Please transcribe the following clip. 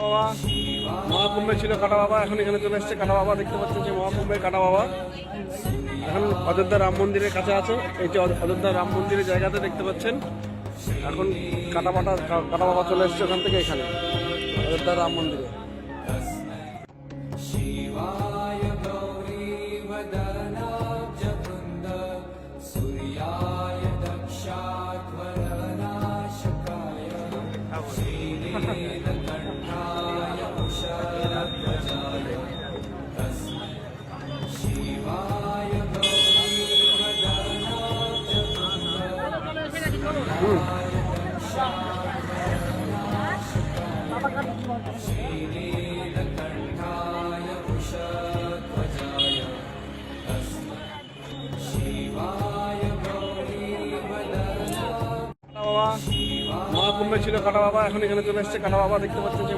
বাবা মহাকুম্ভে ছিল কাটা বাবা, এখন এখানে চলে এসছে কাটা বাবা। দেখতে পাচ্ছেন যে মহাকুম্ভের কাটা বাবা এখন অযোধ্যা রাম মন্দিরের কাছে আছে। এই যে অযোধ্যা রাম মন্দিরের জায়গাতে দেখতে পাচ্ছেন, এখন কাটা বাবা চলে এসছে ওখান থেকে এখানে অযোধ্যা রাম মন্দিরে। মহাকুম্ভে ছিল কাটা বাবা, এখন এখানে চলে এসছে কাটা বাবা। দেখতে পাচ্ছেন যে